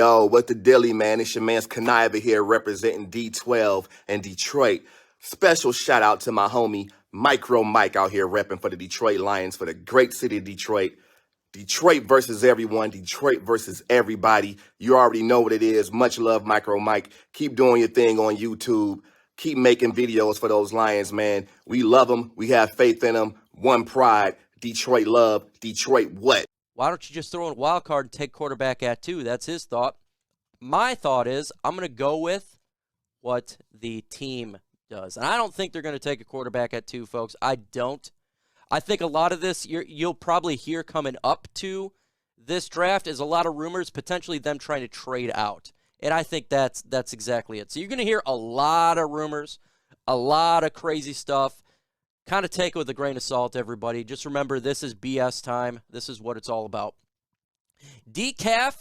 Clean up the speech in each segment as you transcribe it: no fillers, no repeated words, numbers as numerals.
Yo, what the dilly, man? It's your man's Conniver here representing D12 and Detroit. Special shout out to my homie MicroMike out here repping for the Detroit Lions for the great city of Detroit. Detroit versus everyone. Detroit versus everybody. You already know what it is. Much love, MicroMike. Keep doing your thing on YouTube. Keep making videos for those Lions, man. We love them. We have faith in them. One pride. Detroit love. Detroit what? Why don't you just throw in a wild card and take quarterback at 2? That's his thought. My thought is I'm going to go with what the team does. And I don't think they're going to take a quarterback at 2, folks. I don't. I think a lot of this you'll probably hear coming up to this draft is a lot of rumors, potentially them trying to trade out. And I think that's exactly it. So you're going to hear a lot of rumors, a lot of crazy stuff. Kind of take it with a grain of salt, everybody. Just remember, this is BS time. This is what it's all about. DK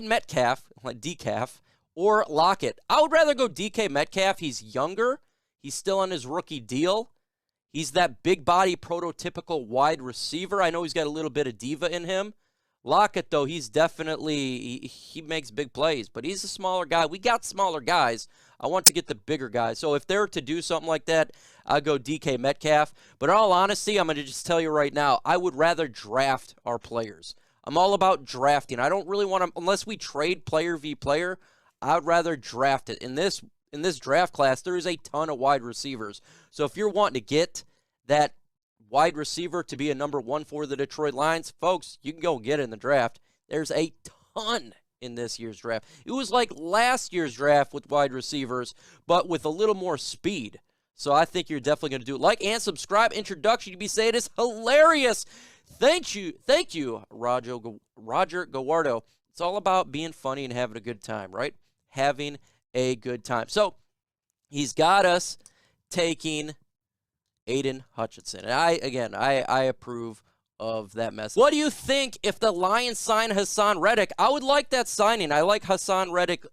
Metcalf, or Lockett. I would rather go DK Metcalf. He's younger. He's still on his rookie deal. He's that big body, prototypical wide receiver. I know he's got a little bit of diva in him. Lockett, though, he's definitely, he makes big plays, but he's a smaller guy. We got smaller guys. I want to get the bigger guys. So if they're to do something like that, I'll go DK Metcalf. But in all honesty, I'm going to just tell you right now, I would rather draft our players. I'm all about drafting. I don't really want to, unless we trade player v. player, I would rather draft it. In this draft class, there is a ton of wide receivers. So if you're wanting to get that wide receiver to be a number 1 for the Detroit Lions, folks, you can go get it in the draft. There's a ton in this year's draft. It was like last year's draft with wide receivers, but with a little more speed. So I think you're definitely going to do it. Like and subscribe. Introduction, you'd be saying it's hilarious. Thank you, Roger Gawardo. It's all about being funny and having a good time, right? Having a good time. So he's got us taking Aiden Hutchinson. And I approve of that message. What do you think if the Lions sign Hasan Reddick? I would like that signing. I like Hasan Reddick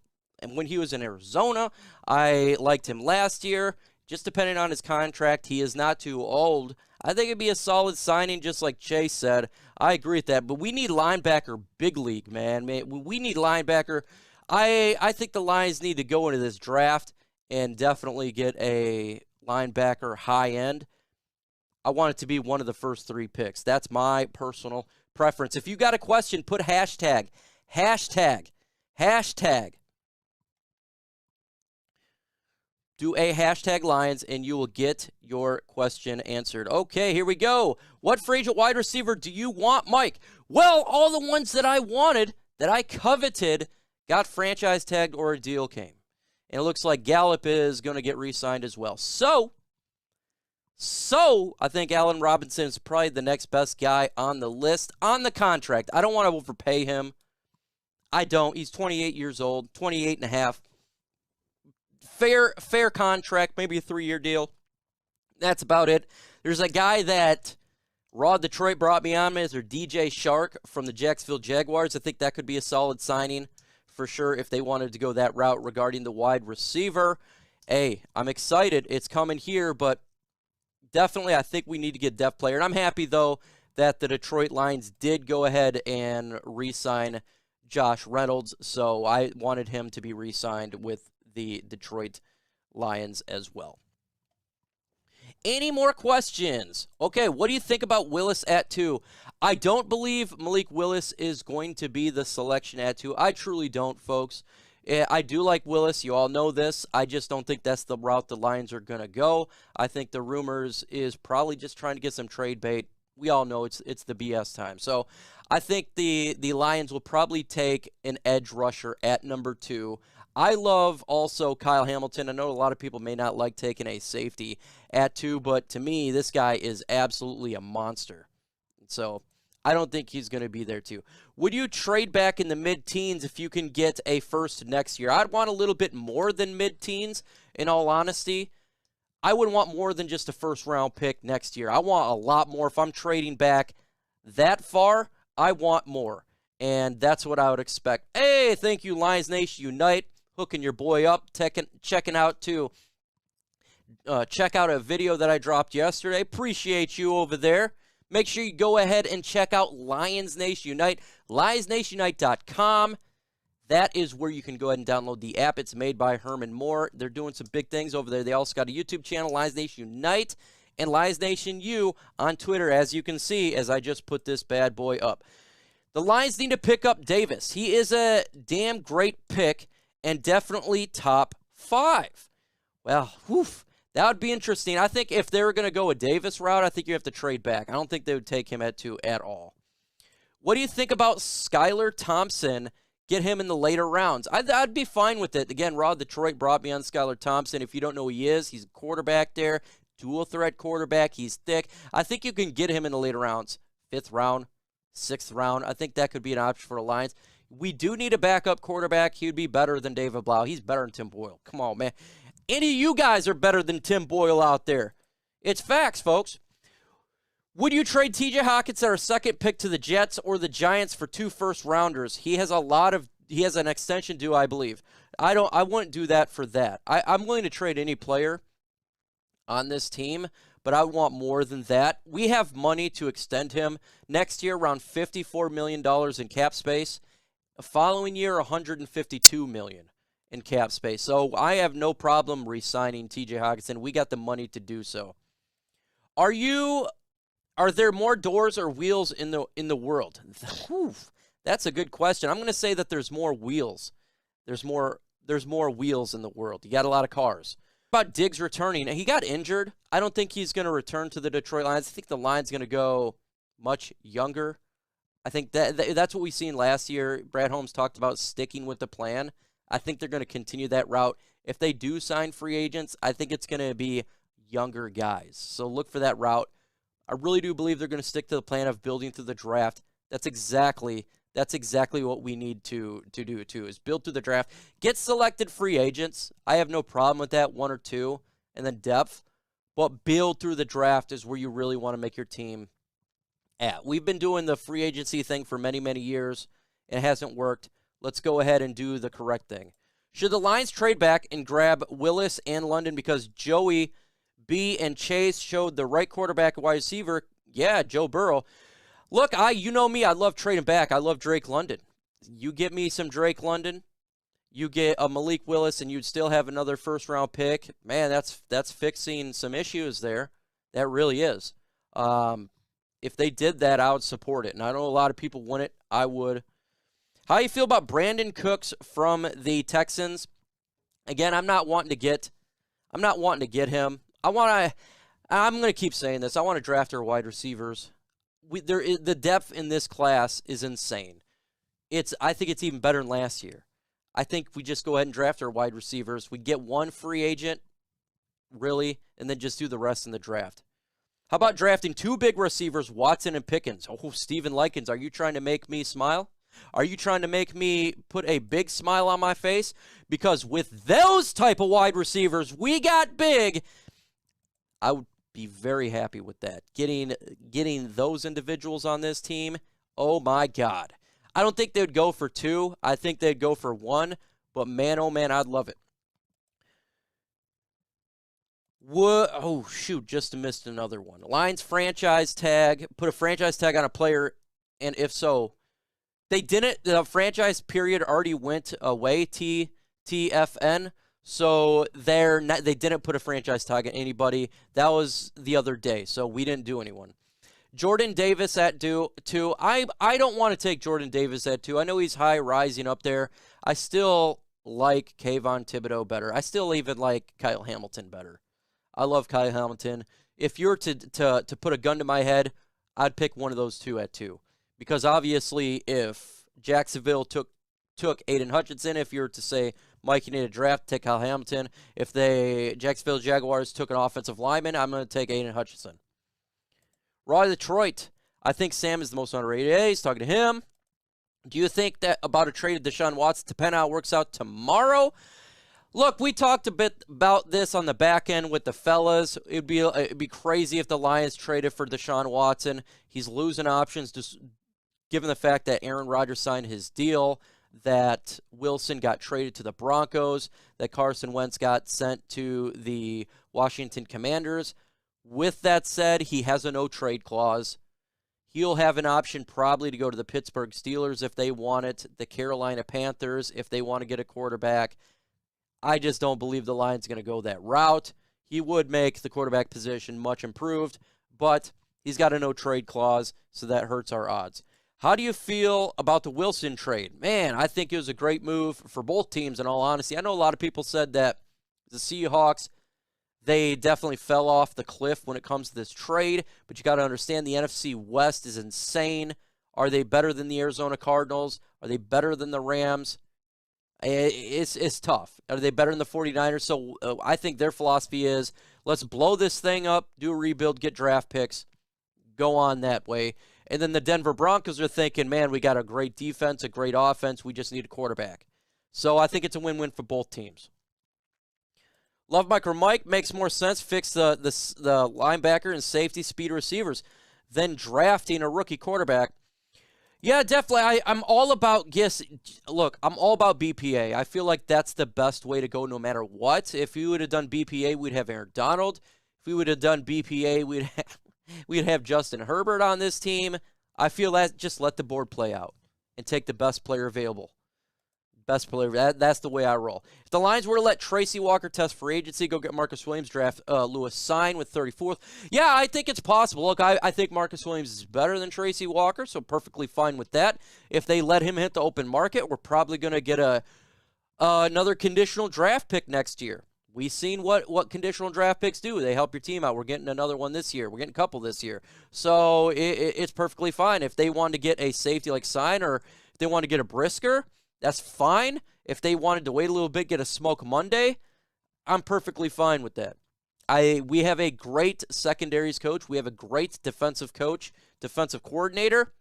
when he was in Arizona. I liked him last year. Just depending on his contract, he is not too old. I think it'd be a solid signing, just like Chase said. I agree with that. But we need linebacker big league, man. We need linebacker. I think the Lions need to go into this draft and definitely get a linebacker high end. I want it to be one of the first 3 picks. That's my personal preference. If you got a question, put hashtag. Do a hashtag Lions, and you will get your question answered. Okay, here we go. What free agent wide receiver do you want, Mike? Well, all the ones that I wanted, that I coveted, got franchise tagged or a deal came. And it looks like Gallup is going to get re-signed as well. So I think Allen Robinson is probably the next best guy on the list on the contract. I don't want to overpay him. I don't. He's 28 years old, 28 and a half. Fair contract, maybe a 3-year deal. That's about it. There's a guy that Raw Detroit brought me on with, or DJ Shark from the Jacksonville Jaguars. I think that could be a solid signing for sure if they wanted to go that route regarding the wide receiver. Hey, I'm excited. It's coming here, but definitely I think we need to get a depth player. And I'm happy, though, that the Detroit Lions did go ahead and re-sign Josh Reynolds. So I wanted him to be re-signed with the Detroit Lions as well. Any more questions? Okay, what do you think about Willis at 2? I don't believe Malik Willis is going to be the selection at 2. I truly don't, folks. I do like Willis. You all know this. I just don't think that's the route the Lions are going to go. I think the rumors is probably just trying to get some trade bait. We all know it's the BS time. So I think the Lions will probably take an edge rusher at number 2. I love also Kyle Hamilton. I know a lot of people may not like taking a safety at 2, but to me, this guy is absolutely a monster. So I don't think he's going to be there too. Would you trade back in the mid-teens if you can get a first next year? I'd want a little bit more than mid-teens, in all honesty. I wouldn't want more than just a first-round pick next year. I want a lot more. If I'm trading back that far, I want more. And that's what I would expect. Hey, thank you, Lions Nation Unite. Hooking your boy up, checking out too. Check out a video that I dropped yesterday. Appreciate you over there. Make sure you go ahead and check out Lions Nation Unite. LionsNationUnite.com. that is where you can go ahead and download the app. It's made by Herman Moore. They're doing some big things over there. They also got a YouTube channel, Lions Nation Unite, and Lions Nation U on Twitter, as you can see, as I just put this bad boy up. The Lions need to pick up Davis. He is a damn great pick and definitely top 5. Well, that would be interesting. I think if they were going to go a Davis route, I think you have to trade back. I don't think they would take him at 2 at all. What do you think about Skylar Thompson? Get him in the later rounds. I'd be fine with it. Again, Raw Detroit brought me on Skylar Thompson. If you don't know who he is, he's a quarterback there, dual threat quarterback. He's thick. I think you can get him in the later rounds, 5th round, 6th round. I think that could be an option for the Lions. We do need a backup quarterback. He would be better than David Blau. He's better than Tim Boyle. Come on, man. Any of you guys are better than Tim Boyle out there. It's facts, folks. Would you trade T.J. Hockenson, our 2nd pick, to the Jets or the Giants for 2 first-rounders? He has an extension due, I believe. I wouldn't do that for that. I'm willing to trade any player on this team, but I want more than that. We have money to extend him next year, around $54 million in cap space. The following year, $152 million in cap space. So I have no problem re-signing T.J. Hockenson. We got the money to do so. Are there more doors or wheels in the world? That's a good question. I'm going to say that there's more wheels. There's more wheels in the world. You got a lot of cars. About Diggs returning, he got injured. I don't think he's going to return to the Detroit Lions. I think the Lions going to go much younger. I think that's what we seen last year. Brad Holmes talked about sticking with the plan. I think they're going to continue that route. If they do sign free agents, I think it's going to be younger guys. So look for that route. I really do believe they're going to stick to the plan of building through the draft. That's exactly what we need to do, too, is build through the draft. Get selected free agents. I have no problem with that, 1 or 2, and then depth. But build through the draft is where you really want to make your team at. We've been doing the free agency thing for many, many years. It hasn't worked. Let's go ahead and do the correct thing. Should the Lions trade back and grab Willis and London because Joey B and Chase showed the right quarterback and wide receiver? Yeah, Joe Burrow. Look, you know me, I love trading back. I love Drake London. You get me some Drake London, you get a Malik Willis, and you'd still have another first-round pick. Man, that's fixing some issues there. That really is. If they did that, I would support it. And I know a lot of people want it. I would. How do you feel about Brandon Cooks from the Texans? Again, I'm not wanting to get him. I'm going to keep saying this. I want to draft our wide receivers. The depth in this class is insane. I think it's even better than last year. I think we just go ahead and draft our wide receivers. We get one free agent, really, and then just do the rest in the draft. How about drafting 2 big receivers, Watson and Pickens? Oh, Steven Likens, are you trying to make me smile? Are you trying to make me put a big smile on my face? Because with those type of wide receivers we got big, I would be very happy with that. Getting those individuals on this team, oh my God. I don't think they'd go for 2. I think they'd go for 1. But man, oh man, I'd love it. Oh, shoot, just missed another one. Lions franchise tag. Put a franchise tag on a player, and if so, they didn't. The franchise period already went away, TFN. So they didn't put a franchise tag on anybody. That was the other day, so we didn't do anyone. Jordan Davis at 2. I don't want to take Jordan Davis at 2. I know he's high, rising up there. I still like Kayvon Thibodeau better. I still even like Kyle Hamilton better. I love Kyle Hamilton. If you're to put a gun to my head, I'd pick one of those 2 at 2. Because obviously if Jacksonville took Aiden Hutchinson, if you're to say, Mike, you need a draft, take Kyle Hamilton. If Jacksonville Jaguars took an offensive lineman, I'm going to take Aiden Hutchinson. Raw Detroit, I think Sam is the most underrated. Yeah, he's talking to him. Do you think that about a trade of Deshaun Watson, depending on how it works out tomorrow? Look, we talked a bit about this on the back end with the fellas. It'd be crazy if the Lions traded for Deshaun Watson. He's losing options just given the fact that Aaron Rodgers signed his deal, that Wilson got traded to the Broncos, that Carson Wentz got sent to the Washington Commanders. With that said, he has a no-trade clause. He'll have an option probably to go to the Pittsburgh Steelers if they want it, the Carolina Panthers if they want to get a quarterback. I just don't believe the Lions are going to go that route. He would make the quarterback position much improved, but he's got a no-trade clause, so that hurts our odds. How do you feel about the Wilson trade? Man, I think it was a great move for both teams, in all honesty. I know a lot of people said that the Seahawks, they definitely fell off the cliff when it comes to this trade, but you got to understand the NFC West is insane. Are they better than the Arizona Cardinals? Are they better than the Rams? It's tough. Are they better than the 49ers? So I think their philosophy is, let's blow this thing up, do a rebuild, get draft picks, go on that way. And then the Denver Broncos are thinking, man, we got a great defense, a great offense, we just need a quarterback. So I think it's a win-win for both teams. Love MicroMike, makes more sense. Fix the linebacker and safety speed receivers than drafting a rookie quarterback. Yeah, definitely. I'm all about, I'm all about BPA. I feel like that's the best way to go no matter what. If we would have done BPA, we'd have Aaron Donald. If we would have done BPA, we'd have Justin Herbert on this team. I feel that just let the board play out and take the best player available. Best player. That's the way I roll. If the Lions were to let Tracy Walker test free agency, go get Marcus Williams, draft Lewis Sign with 34th. Yeah, I think it's possible. Look, I think Marcus Williams is better than Tracy Walker, so perfectly fine with that. If they let him hit the open market, we're probably going to get another conditional draft pick next year. We've seen what conditional draft picks do. They help your team out. We're getting another one this year. We're getting a couple this year. So it's perfectly fine. If they want to get a safety like Sign, or if they want to get a Brisker, that's fine. If they wanted to wait a little bit, get a Smoke Monday, I'm perfectly fine with that. We have a great secondaries coach. We have a great defensive coach, defensive coordinator.